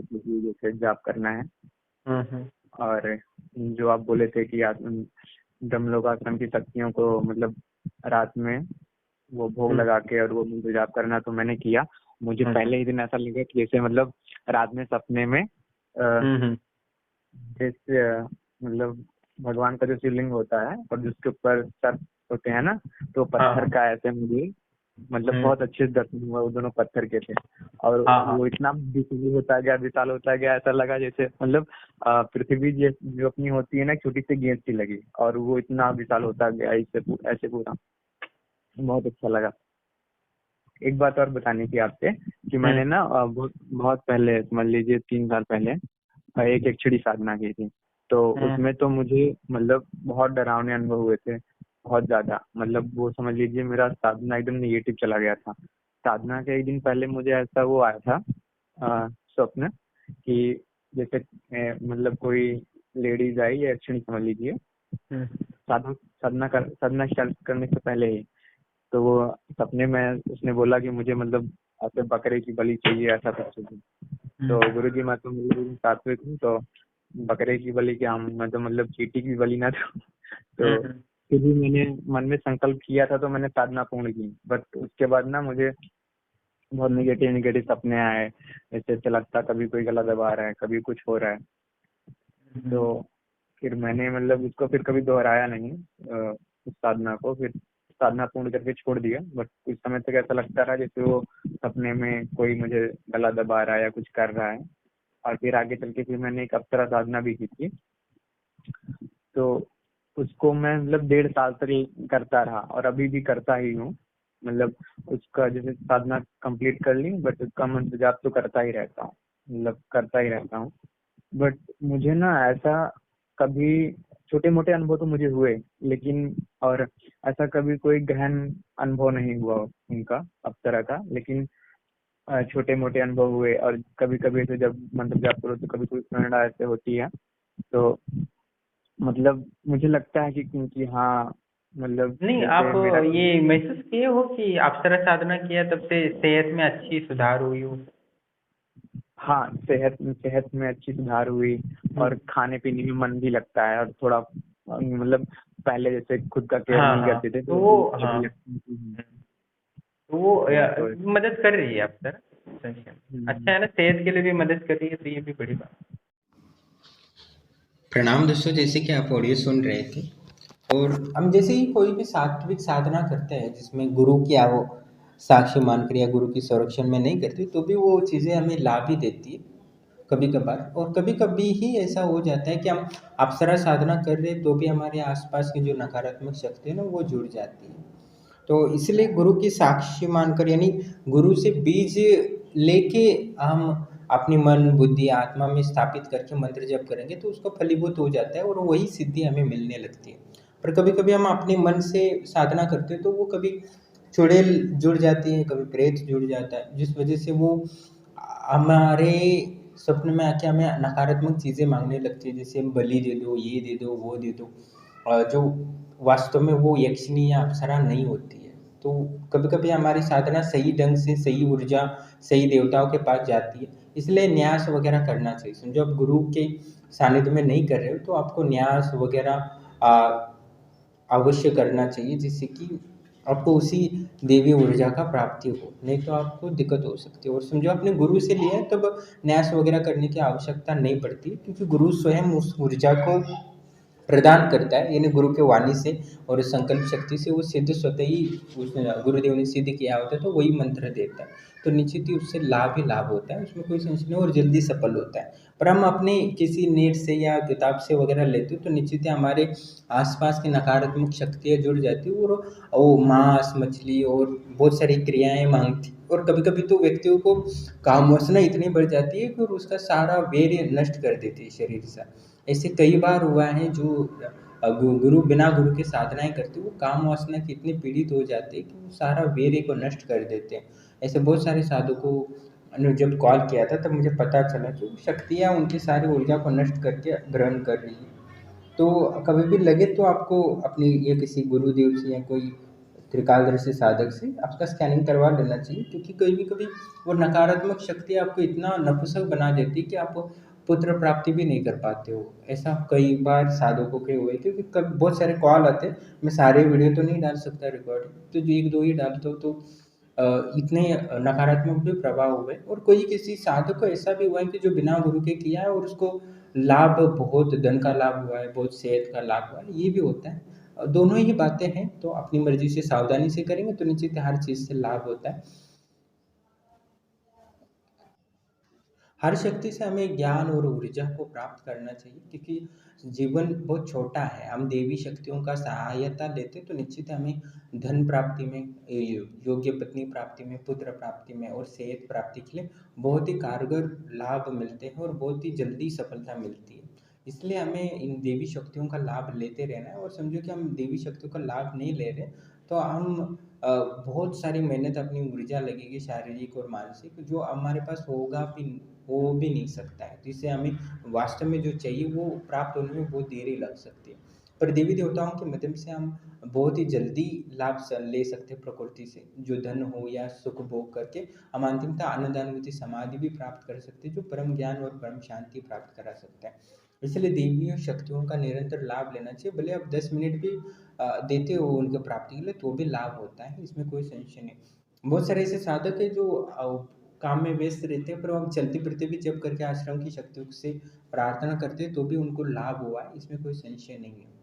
कि जैसे जाप करना है। हम्म। और जो आप बोले थे कि डमलोकासन की शक्तियों को मतलब रात में वो भोग हम्म। लगा के और वो मंत्र जाप करना, तो मैंने किया। मुझे हम्म। पहले ही दिन ऐसा लगा कि जैसे मतलब रात में सपने में हम्म। जैसे मतलब भगवान का जो शिवलिंग होता है और जिसके ऊपर सर्प होते हैं ना, तो हाँ पत्थर हाँ। का ऐसे मुझे मतलब बहुत अच्छे से दर्शन हुआ। वो दोनों पत्थर के थे और हाँ हाँ। वो इतना विशाल होता गया, विशाल होता गया, ऐसा लगा जैसे मतलब पृथ्वी जो अपनी होती है ना, छोटी सी गेंद सी लगी, और वो इतना विशाल होता गया ऐसे पूरा बहुत अच्छा लगा। एक बात और बतानी थी आपसे कि हम्म। मैंने ना बहुत बहुत पहले, समझ लीजिए 3 साल पहले एक यक्षिणी साधना की थी। तो हम्म। उसमें तो मुझे मतलब बहुत डरावने अनुभव हुए थे, बहुत ज्यादा। मतलब वो समझ लीजिए मेरा साधना एकदम निगेटिव चला गया था। साधना के एक दिन पहले मुझे ऐसा वो आया था स्वप्न कि जैसे मतलब कोई लेडीज आई या यक्षिणी समझ लीजिए, हम्म। साधना स्टार्ट करने से पहले ही। तो वो सपने में उसने बोला कि मुझे मतलब ऐसे बकरे की बलि चाहिए, ऐसा कुछ चाहिए। तो हम्म। गुरु जी, मैं तो मतलब सात्विक हूँ, तो बकरे की बलि क्या, मैं तो मतलब चींटी की बलि ना दूं। तो हम्म। फिर भी मैंने मन में संकल्प किया था, तो मैंने साधना पूर्ण की। बट उसके बाद ना मुझे बहुत निगेटिव निगेटिव सपने आए। जैसे लगता कभी कोई गला दबा रहा है, कभी कुछ हो रहा है। तो हम्म। फिर मैंने मतलब उसको फिर कभी दोहराया नहीं, उस साधना को। फिर साधना पूर्ण करके छोड़ दिया। बट कुछ समय तक ऐसा लगता रहा जैसे वो सपने में कोई मुझे गला दबा रहा है या कुछ कर रहा है। और फिर आगे चल के फिर मैंने एक अप्सरा साधना भी की थी। तो उसको मैं मतलब 1.5 साल तक करता रहा, और अभी भी करता ही हूँ। मतलब उसका जैसे साधना कंप्लीट कर ली, बट उसका मंत्र जाप तो करता ही रहता हूँ, मतलब करता ही रहता हूँ। बट मुझे ना ऐसा कभी, छोटे मोटे अनुभव तो मुझे हुए, लेकिन और ऐसा कभी कोई गहन अनुभव नहीं हुआ उनका अप्सरा का। लेकिन छोटे मोटे अनुभव हुए। और कभी कभी तो जब मंत्र जाप करो तो कभी कोई प्रेरणा ऐसे होती है, तो मतलब मुझे लगता है कि क्योंकि हाँ, मतलब नहीं, आप जैसे मेरा ये महसूस किए हो कि अप्सरा साधना किया तब से सेहत में अच्छी सुधार हुई हो? हाँ, सेहत सेहत में अच्छी सुधार हुई। और हम्म। खाने पीने में मन भी लगता है, और थोड़ा मतलब पहले जैसे खुद का केयर हाँ नहीं हाँ। करते थे, तो तो वो, अभी हाँ, लगता है कि तो वो तो मदद कर रही है अप्सरा। सही है। अच्छा हम्म, है ना, सेहत के लिए भी मदद कर रही है, तो ये भी बड़ी बात प्रणाम दोस्तों, जैसे कि आप ऑडियो सुन रहे थे, और हम जैसे ही कोई भी सात्विक साधना करते हैं जिसमें गुरु की वो साक्षी मानकर या गुरु की संरक्षण में नहीं करते, तो भी वो चीज़ें हमें लाभ ही देती है कभी कभार। और कभी कभी ही ऐसा हो जाता है कि हम अप्सरा साधना कर रहे हैं तो भी हमारे आसपास की जो नकारात्मक शक्ति है ना, वो जुड़ जाती है। तो इसलिए गुरु की साक्षी मानकर, यानी गुरु से बीज लेके हम अपनी मन बुद्धि आत्मा में स्थापित करके मंत्र जप करेंगे तो उसका फलीभूत हो जाता है और वही सिद्धि हमें मिलने लगती है। पर कभी कभी हम अपने मन से साधना करते हैं तो वो कभी चुड़ैल जुड़ जाती है, कभी प्रेत जुड़ जाता है, जिस वजह से वो हमारे स्वप्न में आके हमें नकारात्मक चीज़ें मांगने लगती है, जैसे बलि दे दो, ये दे दो, वो दे दो, जो वास्तव में वो यक्षिणी या अप्सरा नहीं होती है। तो कभी कभी हमारी साधना सही ढंग से, सही ऊर्जा, सही देवताओं के पास जाती है। इसलिए न्यास वगैरह करना चाहिए। समझो आप गुरु के सानिध्य में नहीं कर रहे हो तो आपको न्यास वगैरह अवश्य करना चाहिए, जिससे कि आपको उसी देवी ऊर्जा का प्राप्ति हो, नहीं तो आपको दिक्कत हो सकती है। और समझो आपने गुरु से लिया है तब न्यास वगैरह करने की आवश्यकता नहीं पड़ती, क्योंकि गुरु स्वयं उस ऊर्जा को प्रदान करता है, यानी गुरु के वाणी से और संकल्प शक्ति से वो सिद्ध स्वतः ही उस गुरुदेव ने सिद्ध किया होता है, तो वही मंत्र देता है। तो निश्चित ही उससे लाभ ही लाभ होता है, उसमें कोई संशय नहीं, और जल्दी सफल होता है। पर हम अपने किसी नेट से या किताब से वगैरह लेते हो तो निश्चित ही हमारे आसपास की नकारात्मक शक्तियाँ जुड़ जाती है, और वो मांस मछली और बहुत सारी क्रियाएं मांगती। और कभी कभी तो व्यक्तियों को काम वासना इतनी बढ़ जाती है कि उसका सारा वीर्य नष्ट कर देती है शरीर से। ऐसे कई बार हुआ है, जो गुरु बिना गुरु के साधनाएं करते वो काम वासना के इतने पीड़ित हो जाते हैं कि वो सारा वीर्य को नष्ट कर देते हैं। ऐसे बहुत सारे साधकों ने जब कॉल किया था तब मुझे पता चला कि वो शक्तियाँ उनकी सारी ऊर्जा को नष्ट करके ग्रहण कर रही है। तो कभी भी लगे तो आपको अपनी, या किसी गुरुदेव से या कोई त्रिकालदर्शी साधक से आपका स्कैनिंग करवा लेना चाहिए, क्योंकि कभी कभी वो नकारात्मक शक्ति आपको इतना नपुंसक बना देती है कि आप पुत्र प्राप्ति भी नहीं कर पाते हो। ऐसा कई बार साधकों के हुए, क्योंकि कभी बहुत सारे कॉल आते हैं, मैं सारे वीडियो तो नहीं डाल सकता रिकॉर्डिंग, तो जो एक दो ही डालता हूँ, तो इतने नकारात्मक भी प्रभाव हुए। और कोई किसी साधक को ऐसा भी हुआ है कि जो बिना गुरु के किया है और उसको लाभ, बहुत धन का लाभ हुआ है, बहुत सेहत का लाभ हुआ है, ये भी होता है। दोनों ही बातें हैं, तो अपनी मर्जी से सावधानी से करेंगे तो निश्चित हर चीज़ से लाभ होता है। हर शक्ति से हमें ज्ञान और ऊर्जा को प्राप्त करना चाहिए, क्योंकि जीवन बहुत छोटा है। हम देवी शक्तियों का सहायता लेते तो निश्चित हमें धन प्राप्ति में, योग्य पत्नी प्राप्ति में, पुत्र प्राप्ति में और सेहत प्राप्ति के लिए बहुत ही कारगर लाभ मिलते हैं और बहुत ही जल्दी सफलता मिलती है। इसलिए हमें इन देवी शक्तियों का लाभ लेते रहना है। और समझो कि हम देवी शक्तियों का लाभ नहीं ले रहे, तो हम बहुत सारी मेहनत, अपनी ऊर्जा लगेगी शारीरिक और मानसिक, जो हमारे पास होगा भी, हो भी नहीं सकता है, जिससे हमें वास्तव में जो चाहिए वो प्राप्त होने में बहुत देरी लग सकती है। पर देवी देवताओं के माध्यम से हम बहुत ही जल्दी लाभ ले सकते हैं प्रकृति से, जो धन हो या सुख भोग करके हम अंतिमतः आनंदानुभूति समाधि भी प्राप्त कर सकते हैं, जो परम ज्ञान और परम शांति प्राप्त करा सकता है। इसलिए देवी शक्तियों का निरंतर लाभ लेना चाहिए, भले आप 10 मिनट भी देते हो उनके प्राप्ति के लिए, तो भी लाभ होता है, इसमें कोई संशय नहीं। बहुत सारे ऐसे साधक है जो काम में व्यस्त रहते हैं, पर वो चलते फिरते भी जब करके आश्रम की शक्तियों से प्रार्थना करते हैं तो भी उनको लाभ हुआ है, इसमें कोई संशय नहीं है।